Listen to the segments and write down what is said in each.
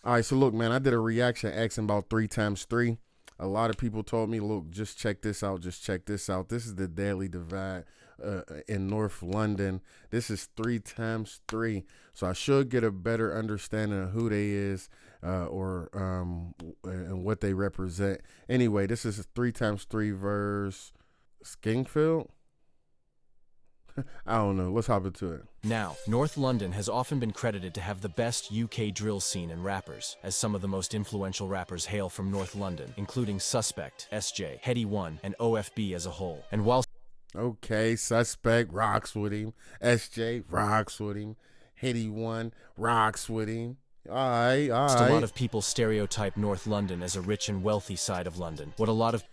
All right, so look, man, I did a reaction asking about 3x3. A lot of people told me, look, just check this out. Just check this out. This is the Daily Divide in North London. This is 3x3. So I should get a better understanding of who they is and what they represent. Anyway, this is 3x3 verse Skengfield. I don't know. Let's hop into it. Now, North London has often been credited to have the best UK drill scene and rappers, as some of the most influential rappers hail from North London, including Suspect, SJ, Heady One, and OFB as a whole. And while Okay, Suspect rocks with him, SJ rocks with him, Heady One rocks with him. All right. a lot of people stereotype North London as a rich and wealthy side of London, what a lot of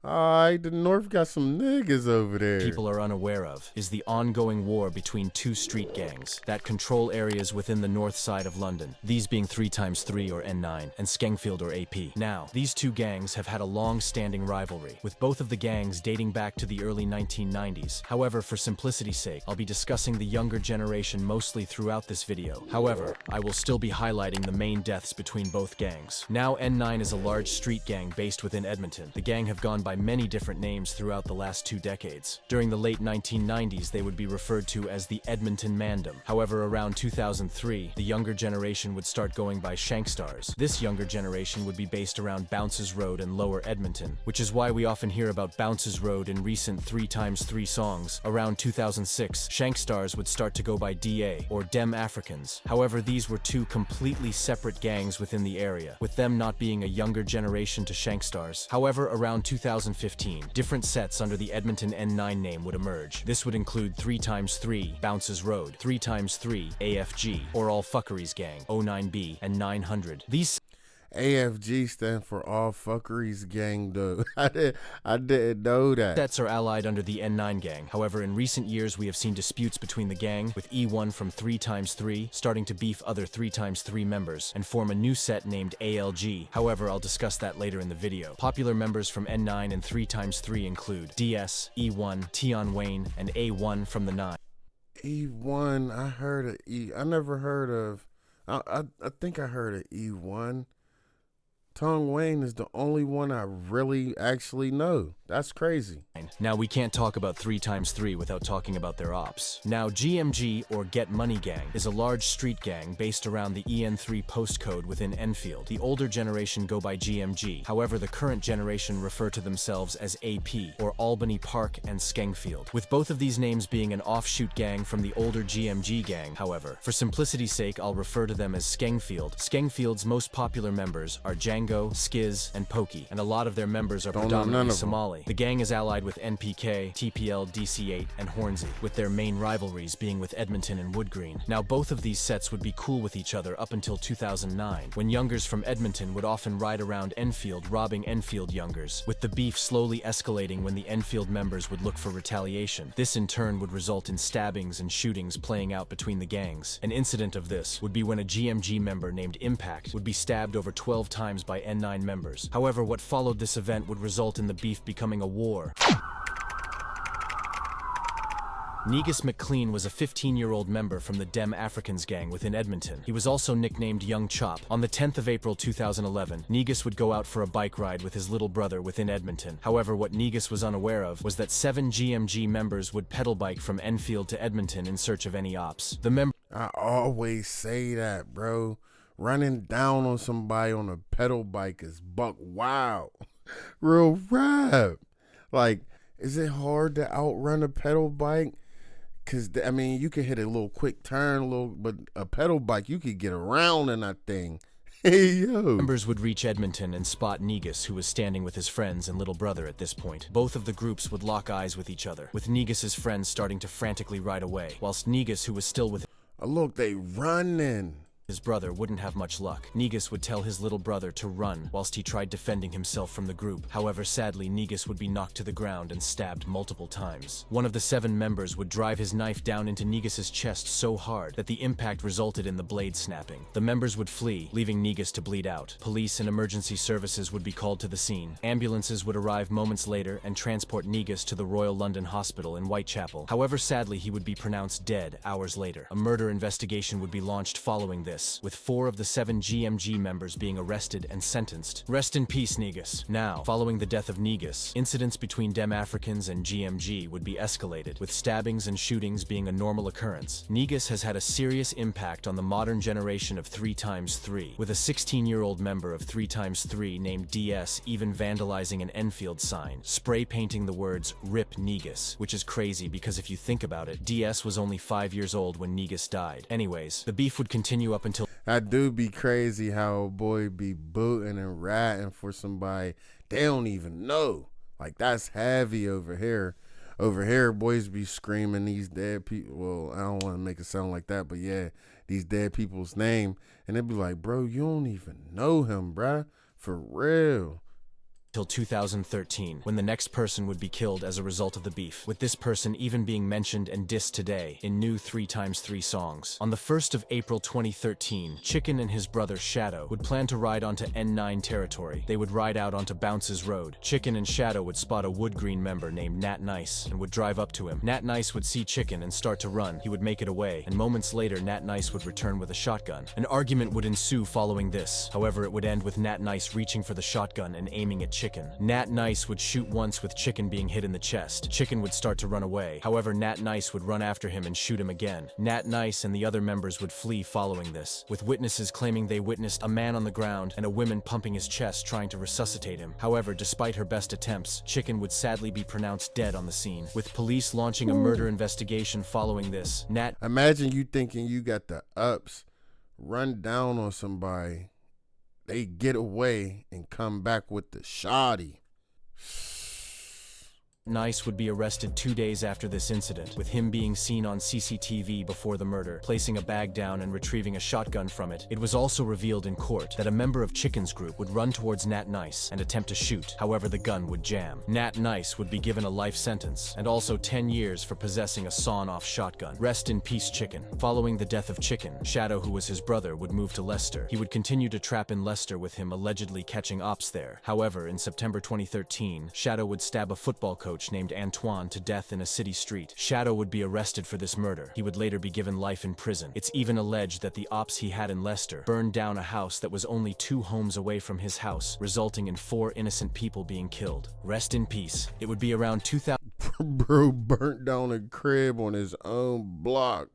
The North got some niggas over there. people are unaware of is the ongoing war between two street gangs that control areas within the north side of London, these being 3x3 or N9 and Skengfield or AP. Now, these two gangs have had a long-standing rivalry, with both of the gangs dating back to the early 1990s. However, for simplicity's sake, I'll be discussing the younger generation mostly throughout this video. However, I will still be highlighting the main deaths between both gangs. Now, N9 is a large street gang based within Edmonton. The gang have gone by many different names throughout the last 2 decades. During the late 1990s, they would be referred to as the Edmonton Mandem. However, around 2003, the younger generation would start going by Shankstars. This younger generation would be based around Bounces Road and Lower Edmonton, which is why we often hear about Bounces Road in recent 3x3 songs. Around 2006, Shankstars would start to go by DA, or Dem Africans. However, these were two completely separate gangs within the area, with them not being a younger generation to Shankstars. However, around 2015, different sets under the Edmonton N9 name would emerge. This would include 3x3 Bounces Road, 3x3 AFG, or All Fuckeries Gang, 09B, and 900. These AFG stand for All Fuckeries Gang, though. I didn't know that. sets are allied under the N9 gang. However, in recent years, we have seen disputes between the gang, with E1 from 3x3 starting to beef other 3x3 members and form a new set named ALG. However, I'll discuss that later in the video. Popular members from N9 and 3x3 include DS, E1, Tion Wayne, and A1 from the 9. E1, I heard of I never heard of. I think I heard of E1. Tongue Wayne is the only one I really actually know. That's crazy. Now, we can't talk about 3x3 without talking about their ops. Now, GMG, or Get Money Gang, is a large street gang based around the EN3 postcode within Enfield. The older generation go by GMG. However, the current generation refer to themselves as AP, or Albany Park and Skengfield, with both of these names being an offshoot gang from the older GMG gang. However, for simplicity's sake, I'll refer to them as Skengfield. Skengfield's most popular members are Django, Skiz, and Pokey, and a lot of their members are predominantly Somali. The gang is allied with NPK, TPL, DC8, and Hornsey, with their main rivalries being with Edmonton and Woodgreen. Now, both of these sets would be cool with each other up until 2009, when youngers from Edmonton would often ride around Enfield robbing Enfield youngers, with the beef slowly escalating when the Enfield members would look for retaliation. This in turn would result in stabbings and shootings playing out between the gangs. An incident of this would be when a GMG member named Impact would be stabbed over 12 times by N9 members. However, what followed this event would result in the beef becoming a war. Negas McLean was a 15-year-old member from the Dem Africans gang within Edmonton. He was also nicknamed Young Chop. On the 10th of April 2011, Negas would go out for a bike ride with his little brother within Edmonton. However, what Negas was unaware of was that 7 GMG members would pedal bike from Enfield to Edmonton in search of any ops. I always say that, bro. Running down on somebody on a pedal bike is buck wild. Real rap. Like, is it hard to outrun a pedal bike? Because, I mean, you can hit a little quick turn, but a pedal bike, you could get around in that thing. Hey, yo. Members would reach Edmonton and spot Negas, who was standing with his friends and little brother at this point. Both of the groups would lock eyes with each other, with Negas's friends starting to frantically ride away, whilst Negas, who was still with Look, they running. his brother, wouldn't have much luck. Negas would tell his little brother to run whilst he tried defending himself from the group. However, sadly, Negas would be knocked to the ground and stabbed multiple times. One of the 7 members would drive his knife down into Negas's chest so hard that the impact resulted in the blade snapping. The members would flee, leaving Negas to bleed out. Police and emergency services would be called to the scene. Ambulances would arrive moments later and transport Negas to the Royal London Hospital in Whitechapel. However, sadly, he would be pronounced dead hours later. A murder investigation would be launched following this. this, with 4 of the 7 GMG members being arrested and sentenced. Rest in peace, Negas. Now, following the death of Negas, incidents between Dem Africans and GMG would be escalated, with stabbings and shootings being a normal occurrence. Negas has had a serious impact on the modern generation of 3x3, with a 16-year-old member of 3x3 named DS even vandalizing an Enfield sign, spray painting the words "RIP Negas," which is crazy because if you think about it, DS was only 5 years old when Negas died. Anyways, the beef would continue up until I do be crazy how a boy be booting and ratting for somebody they don't even know. Like, that's heavy over here. Over here, boys be screaming these dead people. Well, I don't want to make it sound like that, but yeah, these dead people's name. And they be like, bro, you don't even know him, bruh. For real. till 2013, when the next person would be killed as a result of the beef, with this person even being mentioned and dissed today in new 3x3 songs. On the 1st of April 2013, Chicken and his brother Shadow would plan to ride onto N9 territory. They would ride out onto Bounces Road. Chicken and Shadow would spot a Wood Green member named Nat Nice and would drive up to him. Nat Nice would see Chicken and start to run. He would make it away, and moments later Nat Nice would return with a shotgun. An argument would ensue following this. However, it would end with Nat Nice reaching for the shotgun and aiming at Chicken. Nat Nice would shoot once with Chicken being hit in the chest. Chicken would start to run away. However, Nat Nice would run after him and shoot him again. Nat Nice and the other members would flee following this, with witnesses claiming they witnessed a man on the ground and a woman pumping his chest trying to resuscitate him. However, despite her best attempts, Chicken would sadly be pronounced dead on the scene, with police launching a murder investigation following this. Imagine you thinking you got the ups, run down on somebody, they get away and come back with the shoddy. Nice would be arrested 2 days after this incident, with him being seen on CCTV before the murder, placing a bag down and retrieving a shotgun from it. It was also revealed in court that a member of Chicken's group would run towards Nat Nice and attempt to shoot. However, the gun would jam. Nat Nice would be given a life sentence, and also 10 years for possessing a sawn-off shotgun. Rest in peace, Chicken. Following the death of Chicken, Shadow, who was his brother, would move to Leicester. He would continue to trap in Leicester, with him allegedly catching ops there. However, in September 2013, Shadow would stab a football coach named Antoine to death in a city street. Shadow would be arrested for this murder. He would later be given life in prison. It's even alleged that the ops he had in Leicester burned down a house that was only 2 homes away from his house, resulting in 4 innocent people being killed. Rest in peace. It would be around 2000. Bro burnt down a crib on his own block.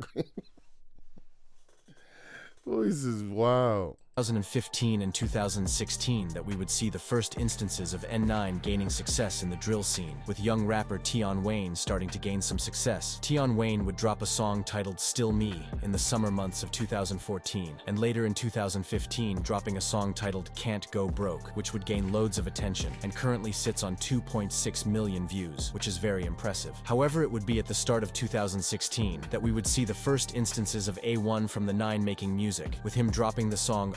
Boy, this is wild. 2015 and 2016 that we would see the first instances of N9 gaining success in the drill scene, with young rapper Tion Wayne starting to gain some success. Tion Wayne would drop a song titled Still Me in the summer months of 2014, and later in 2015 dropping a song titled Can't Go Broke, which would gain loads of attention and currently sits on 2.6 million views, which is very impressive. However, it would be at the start of 2016 that we would see the first instances of A1 from the 9 making music, with him dropping the song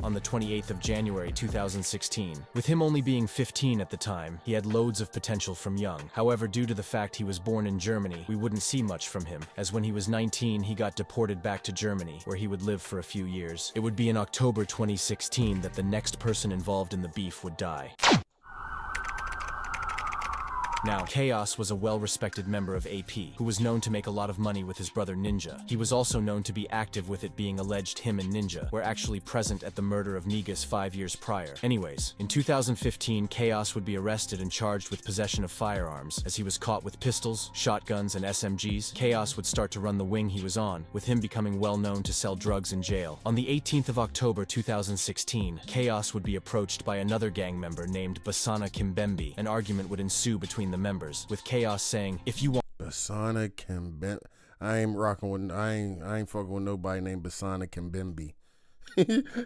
on the 28th of January 2016. With him only being 15 at the time, he had loads of potential from young. However, due to the fact he was born in Germany, we wouldn't see much from him, as when he was 19 he got deported back to Germany, where he would live for a few years. It would be in October 2016 that the next person involved in the beef would die. Now, Chaos was a well-respected member of AP, who was known to make a lot of money with his brother Ninja. He was also known to be active, with it being alleged him and Ninja were actually present at the murder of Negas 5 years prior. Anyways, in 2015, Chaos would be arrested and charged with possession of firearms, as he was caught with pistols, shotguns, and SMGs. Chaos would start to run the wing he was on, with him becoming well known to sell drugs in jail. On the 18th of October 2016, Chaos would be approached by another gang member named Basana Kimbembe. An argument would ensue between the members, with Chaos saying, "If you want Basana Kimbembe, I ain't fucking with nobody named Basana Kimbembe."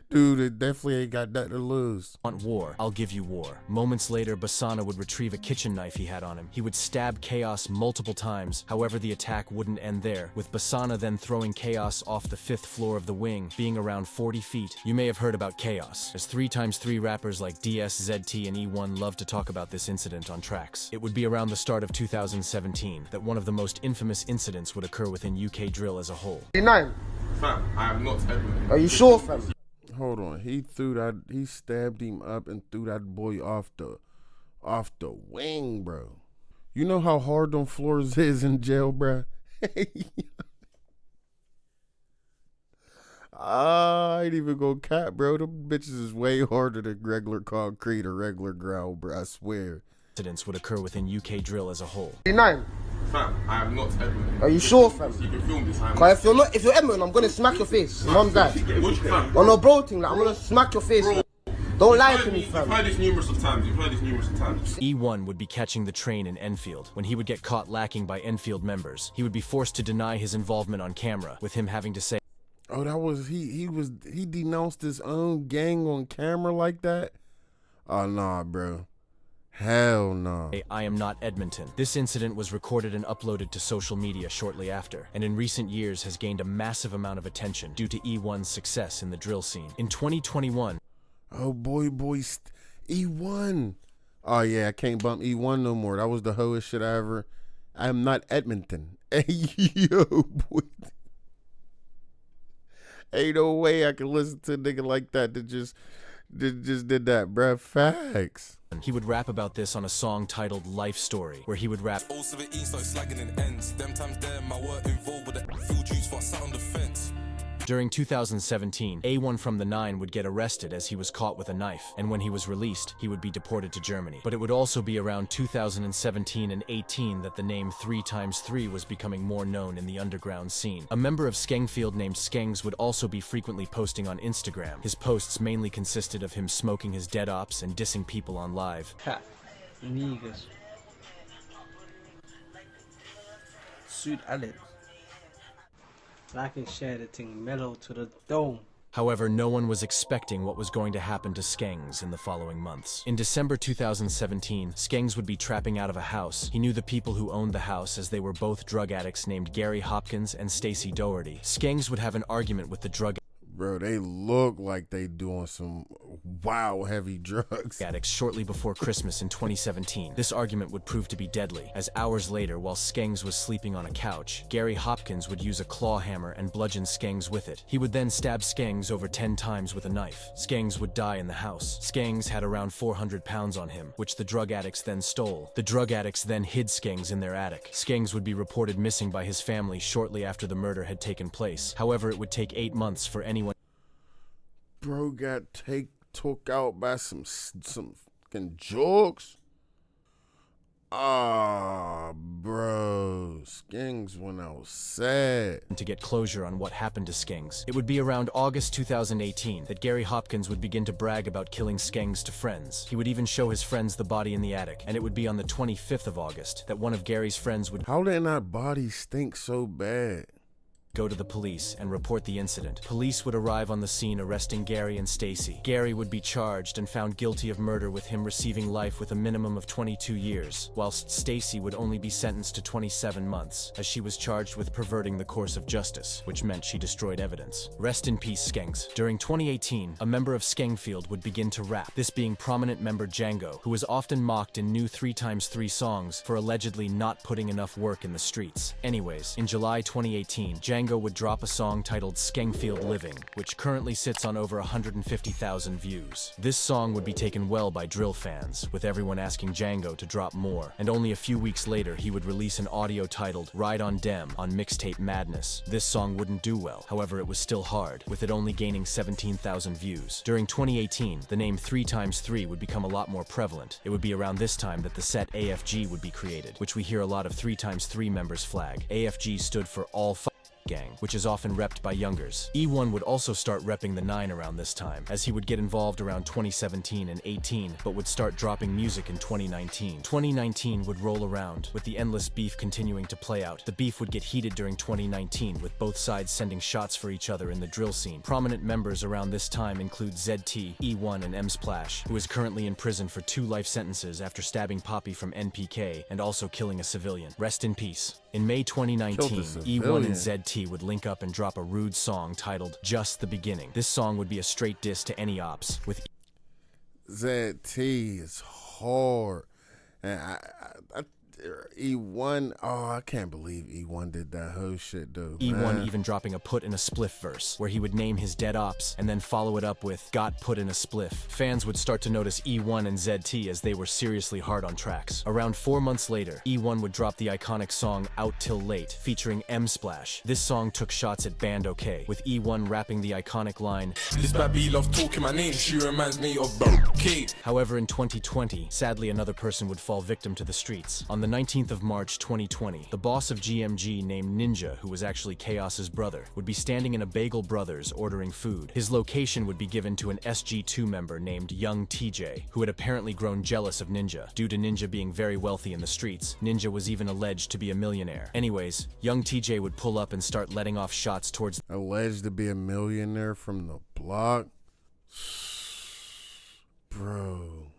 Dude, it definitely ain't got that to lose. war, I'll give you war. Moments later, Basana would retrieve a kitchen knife he had on him. He would stab Chaos multiple times. However, the attack wouldn't end there, with Basana then throwing Chaos off the 5th floor of the wing, being around 40 feet. You may have heard about Chaos, as 3x3 rappers like DS, ZT, and E1 love to talk about this incident on tracks. It would be around the start of 2017 that one of the most infamous incidents would occur within UK drill as a whole. Fam, I am not Edwin. Are you sure, fam? Hold on, he stabbed him up and threw that boy off the wing, bro. You know how hard them floors is in jail, bro? I ain't even gonna cap, bro. Them bitches is way harder than regular concrete or regular ground, bro. I swear. Incidents would occur within UK drill as a whole. 9. Fam, I am not Edmund. Are you sure, fam? You can film this. Cause if you're Edmund, I'm gonna smack your face. Mom's dad. Fam, On a bro thing, like I'm gonna smack your face. Bro. Man. Don't lie to me, You've fam. heard this numerous of times. E1 would be catching the train in Enfield. When he would get caught lacking by Enfield members, he would be forced to deny his involvement on camera, with him having to say, Oh, that was he denounced his own gang on camera like that? Oh nah, bro. Hell no. I am not Edmonton. This incident was recorded and uploaded to social media shortly after, and in recent years has gained a massive amount of attention due to E1's success in the drill scene. In 2021, Oh boy, E1. Oh yeah, I can't bump E1 no more. That was the hoest shit I ever. I am not Edmonton. Hey yo, boy. Ain't no way I can listen to a nigga like that that just did that, bruh. Facts. he would rap about this on a song titled Life Story, where he would rap, Also the E started slagging in ends. Them times there, my work involved with the full juice for sat on the fence. During 2017, A1 from the 9 would get arrested as he was caught with a knife, and when he was released, he would be deported to Germany. But it would also be around 2017 and 18 that the name 3x3 was becoming more known in the underground scene. A member of Skengfield named Skengs would also be frequently posting on Instagram. His posts mainly consisted of him smoking his dead ops and dissing people on live. Negas. Suit Alex. Like and share the thing mellow to the dome. However, no one was expecting what was going to happen to Skengs in the following months. In December 2017, Skengs would be trapping out of a house. He knew the people who owned the house as they were both drug addicts named Gary Hopkins and Stacey Doherty. Skengs would have an argument with the drug Bro, they look like they doing some wild heavy drugs. addicts shortly before Christmas in 2017. This argument would prove to be deadly, as hours later, while Skengs was sleeping on a couch, Gary Hopkins would use a claw hammer and bludgeon Skengs with it. He would then stab Skengs over 10 times with a knife. Skengs would die in the house. Skengs had around 400 pounds on him, which the drug addicts then stole. The drug addicts then hid Skengs in their attic. Skengs would be reported missing by his family shortly after the murder had taken place. However, it would take 8 months for anyone Bro got took out by some fucking jokes. Ah, bro, Skengs went out sad. to get closure on what happened to Skengs. It would be around August 2018 that Gary Hopkins would begin to brag about killing Skengs to friends. He would even show his friends the body in the attic, and it would be on the 25th of August that one of Gary's friends would How did that body stink so bad? go to the police and report the incident. Police would arrive on the scene, arresting Gary and Stacey. Gary would be charged and found guilty of murder, with him receiving life with a minimum of 22 years, whilst Stacey would only be sentenced to 27 months, as she was charged with perverting the course of justice, which meant she destroyed evidence. Rest in peace, Skengs. During 2018, a member of Skengfield would begin to rap, this being prominent member Django, who was often mocked in new 3x3 songs for allegedly not putting enough work in the streets. Anyways, in July 2018, Django would drop a song titled Skengfield Living, which currently sits on over 150,000 views. This song would be taken well by drill fans, with everyone asking Django to drop more, and only a few weeks later he would release an audio titled Ride on Dem on mixtape Madness. This song wouldn't do well, however it was still hard, with it only gaining 17,000 views. During 2018, the name 3x3 would become a lot more prevalent. It would be around this time that the set AFG would be created, which we hear a lot of 3x3 members flag. AFG stood for All Gang, which is often repped by youngers. E1 would also start repping the 9 around this time, as he would get involved around 2017 and 18, but would start dropping music in 2019. 2019 would roll around, with the endless beef continuing to play out. The beef would get heated during 2019, with both sides sending shots for each other in the drill scene. Prominent members around this time include ZT, E1, and M-Splash, who is currently in prison for 2 life sentences after stabbing Poppy from NPK and also killing a civilian. Rest in peace. In May 2019, E1 and ZT would link up and drop a rude song titled Just the Beginning. This song would be a straight diss to any ops, with ZT is hard. And E1. Oh, I can't believe E1 did that whole shit though. E1 man. even dropping a put in a spliff verse, where he would name his dead ops and then follow it up with got put in a spliff. Fans would start to notice E1 and ZT as they were seriously hard on tracks. Around 4 months later, E1 would drop the iconic song Out Till Late, featuring M Splash. This song took shots at Band OK, with E1 rapping the iconic line, This bad B love talking my name, she reminds me of Kate. However, in 2020, sadly another person would fall victim to the streets. On the 19th of March 2020, the boss of GMG named Ninja, who was actually Chaos's brother, would be standing in a Bagel Brothers ordering food. His location would be given to an SG2 member named Young TJ, who had apparently grown jealous of Ninja. Due to Ninja being very wealthy in the streets, Ninja was even alleged to be a millionaire. Anyways, Young TJ would pull up and start letting off shots towards Alleged to be a millionaire from the block. Bro,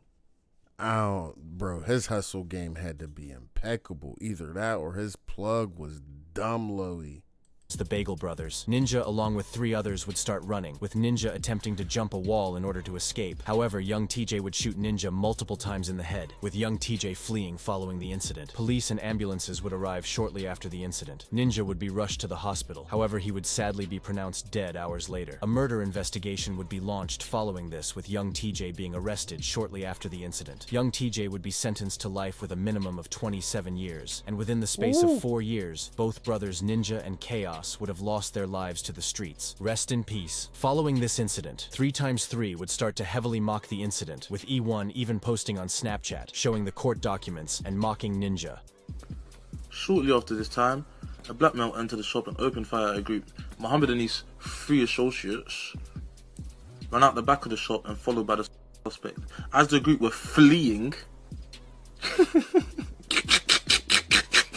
his hustle game had to be impeccable. Either that or his plug was dumb lowy. the Bagel Brothers. Ninja, along with 3 others, would start running, with Ninja attempting to jump a wall in order to escape. However, Young TJ would shoot Ninja multiple times in the head, with Young TJ fleeing following the incident. Police and ambulances would arrive shortly after the incident. Ninja would be rushed to the hospital. However, he would sadly be pronounced dead hours later. A murder investigation would be launched following this, with Young TJ being arrested shortly after the incident. Young TJ would be sentenced to life with a minimum of 27 years, and within the space of 4 years, both brothers Ninja and Chaos would have lost their lives to the streets. Rest in peace. Following this incident, 3x3 would start to heavily mock the incident, with E1 even posting on Snapchat, showing the court documents and mocking Ninja. Shortly after this time, a black male entered the shop and opened fire at a group. Mohammed and his 3 associates ran out the back of the shop and followed by the suspect. As the group were fleeing,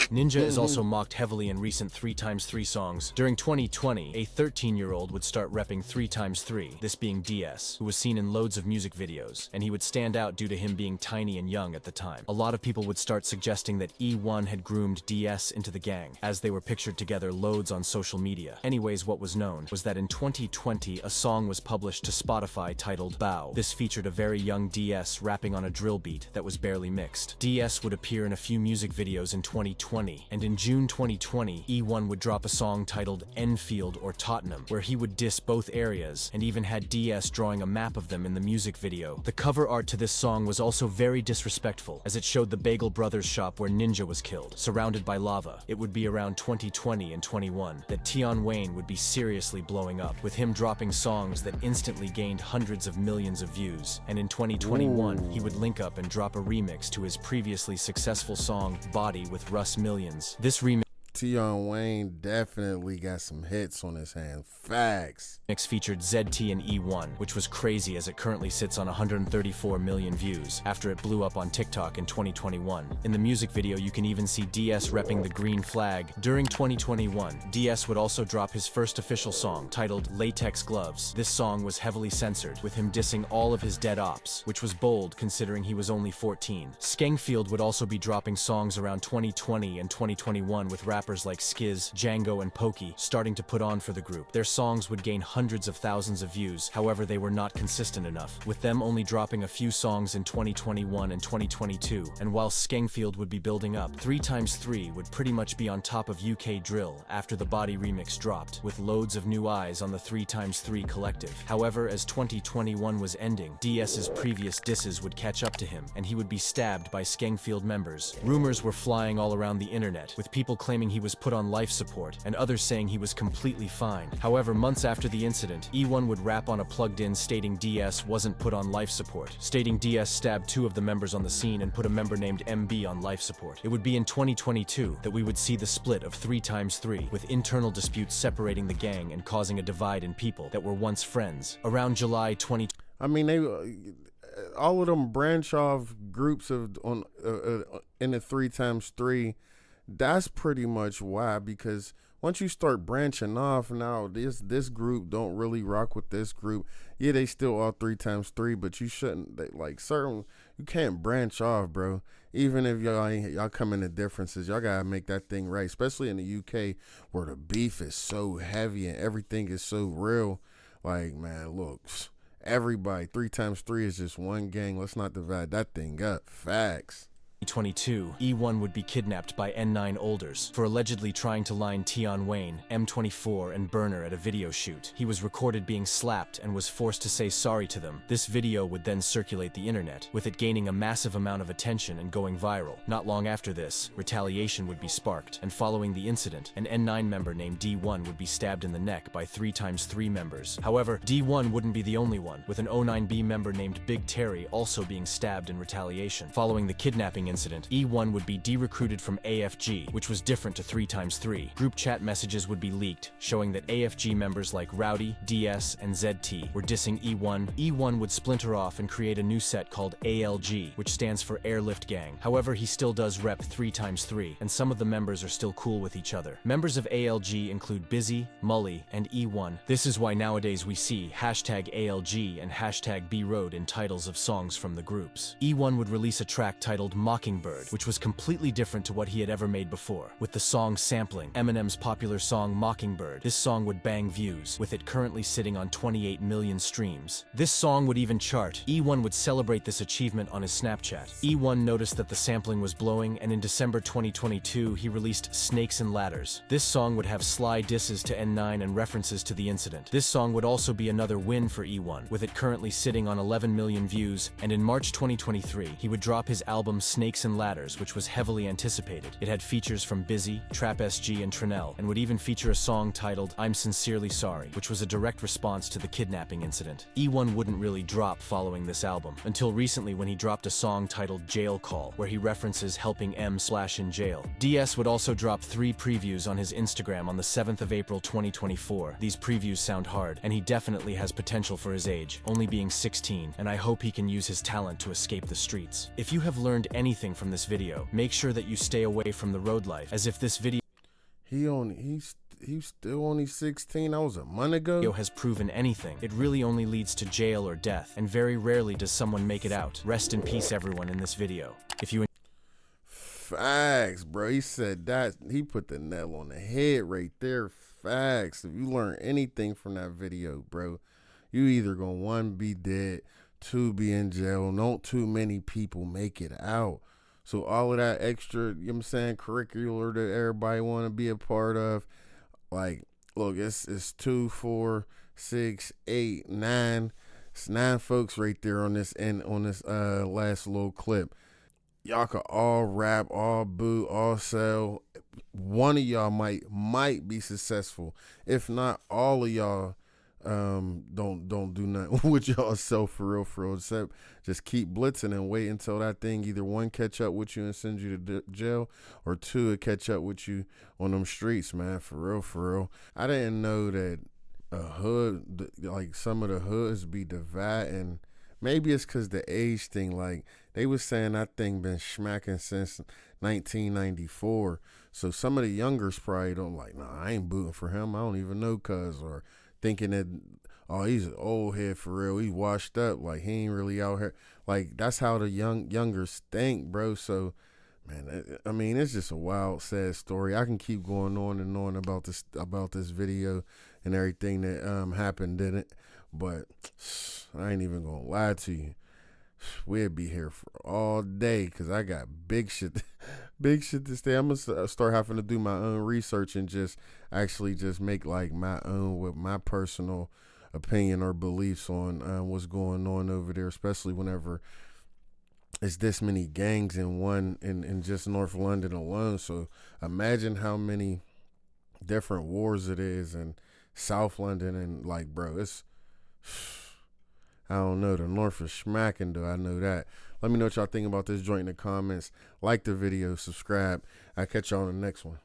Ninja is also mocked heavily in recent 3x3 songs. During 2020, a 13-year-old would start repping 3x3, this being DS, who was seen in loads of music videos, and he would stand out due to him being tiny and young at the time. A lot of people would start suggesting that E1 had groomed DS into the gang, as they were pictured together loads on social media. Anyways, what was known was that in 2020, a song was published to Spotify titled Bow. This featured a very young DS rapping on a drill beat that was barely mixed. DS would appear in a few music videos in 2020, and in June 2020, E1 would drop a song titled Enfield or Tottenham, where he would diss both areas, and even had DS drawing a map of them in the music video. The cover art to this song was also very disrespectful, as it showed the Bagel Brothers shop where Ninja was killed, surrounded by lava. It would be around 2020 and 21 that Tion Wayne would be seriously blowing up, with him dropping songs that instantly gained hundreds of millions of views, and in 2021, he would link up and drop a remix to his previously successful song Body with Russ Millions. This remix Tion Wayne definitely got some hits on his hands. Facts. featured ZT and E1, which was crazy as it currently sits on 134 million views after it blew up on TikTok in 2021. In the music video, you can even see DS repping the green flag. During 2021, DS would also drop his first official song, titled Latex Gloves. This song was heavily censored, with him dissing all of his dead ops, which was bold considering he was only 14. Skengfield would also be dropping songs around 2020 and 2021 with rappers like Skiz, Django, and Pokey starting to put on for the group. Their songs would gain hundreds of thousands of views, however they were not consistent enough, with them only dropping a few songs in 2021 and 2022, and while Skengfield would be building up, 3x3 would pretty much be on top of UK Drill after the Body remix dropped, with loads of new eyes on the 3x3 collective. However, as 2021 was ending, DS's previous disses would catch up to him, and he would be stabbed by Skengfield members. Rumors were flying all around the internet, with people claiming he was put on life support, and others saying he was completely fine. However, months after the incident, E1 would rap on a plugged-in stating DS wasn't put on life support, stating DS stabbed 2 of the members on the scene and put a member named MB on life support. It would be in 2022 that we would see the split of 3x3, with internal disputes separating the gang and causing a divide in people that were once friends. Around July 2020, I mean, they all of them branch off groups of in the 3x3. That's pretty much why, because once you start branching off, now this group don't really rock with this group. Yeah, they still all 3x3, but you shouldn't. You can't branch off, bro. Even if y'all come into differences, y'all gotta make that thing right. Especially in the UK, where the beef is so heavy and everything is so real. Like, man, look, everybody 3x3 is just one gang. Let's not divide that thing up. Facts. 2022, E1 would be kidnapped by N9 Olders for allegedly trying to line Tion Wayne, M24, and Burner at a video shoot. He was recorded being slapped and was forced to say sorry to them. This video would then circulate the internet, with it gaining a massive amount of attention and going viral. Not long after this, retaliation would be sparked, and following the incident, an N9 member named D1 would be stabbed in the neck by 3x3 members. However, D1 wouldn't be the only one, with an 09B member named Big Terry also being stabbed in retaliation. Following the kidnapping incident, E1 would be de-recruited from AFG, which was different to 3x3. Group chat messages would be leaked, showing that AFG members like Rowdy, DS, and ZT were dissing E1. E1 would splinter off and create a new set called ALG, which stands for Airlift Gang. However, he still does rep 3x3, and some of the members are still cool with each other. Members of ALG include Busy, Mully, and E1. This is why nowadays we see hashtag ALG and hashtag B-Road in titles of songs from the groups. E1 would release a track titled Mockingbird, which was completely different to what he had ever made before, with the song sampling Eminem's popular song Mockingbird. This song would bang views, with it currently sitting on 28 million streams. This song would even chart. E1 would celebrate this achievement on his Snapchat. E1 noticed that the sampling was blowing, and in December 2022, he released Snakes and Ladders. This song would have sly disses to N9 and references to the incident. This song would also be another win for E1, with it currently sitting on 11 million views, and in March 2023, he would drop his album Snakes and Ladders, which was heavily anticipated. It had features from Busy, Trap SG, and Trinell, and would even feature a song titled I'm Sincerely Sorry, which was a direct response to the kidnapping incident. E1 wouldn't really drop following this album, until recently when he dropped a song titled Jail Call, where he references helping M/ in jail. DS would also drop 3 previews on his Instagram on the 7th of April 2024. These previews sound hard, and he definitely has potential for his age, only being 16, and I hope he can use his talent to escape the streets. If you have learned anything from this video, make sure that you stay away from the road life, as if this video He's still only 16. That was a month ago. has proven anything. It really only leads to jail or death, and very rarely does someone make it out. Rest in peace, everyone in this video. If you Facts, bro. He said that. He put the nail on the head right there. Facts. If you learn anything from that video, bro, you either gonna 1, be dead, 2, be in jail. Don't too many people make it out. So all of that extra, you know what I'm saying, curricular that everybody want to be a part of, like, look, it's 2, 4, 6, 8, 9. It's 9 folks right there on this last little clip. Y'all could all rap, all boot, all sell. One of y'all might be successful. If not, all of y'all don't do nothing with y'all self for real, except just keep blitzing and wait until that thing either 1 catch up with you and send you to jail, or 2 it catch up with you on them streets, man. For real. I didn't know that a hood, like some of the hoods be dividing. Maybe it's because the age thing, like they was saying that thing been smacking since 1994. So some of the youngers probably don't like, nah, I ain't booting for him. I don't even know cuz, or thinking that, oh, he's an old head for real. He washed up, like he ain't really out here. Like that's how the youngers think, bro. So, man, I mean, it's just a wild, sad story. I can keep going on and on about this video and everything that happened in it, but I ain't even gonna lie to you. We'll be here for all day because I got big shit to say. I'm gonna start having to do my own research and just make like my own, with my personal opinion or beliefs on what's going on over there, especially whenever it's this many gangs in just North London alone. So imagine how many different wars it is in South London, and like, bro, it's I don't know. The North is smacking, though. I know that. Let me know what y'all think about this joint in the comments. Like the video, subscribe. I'll catch y'all on the next one.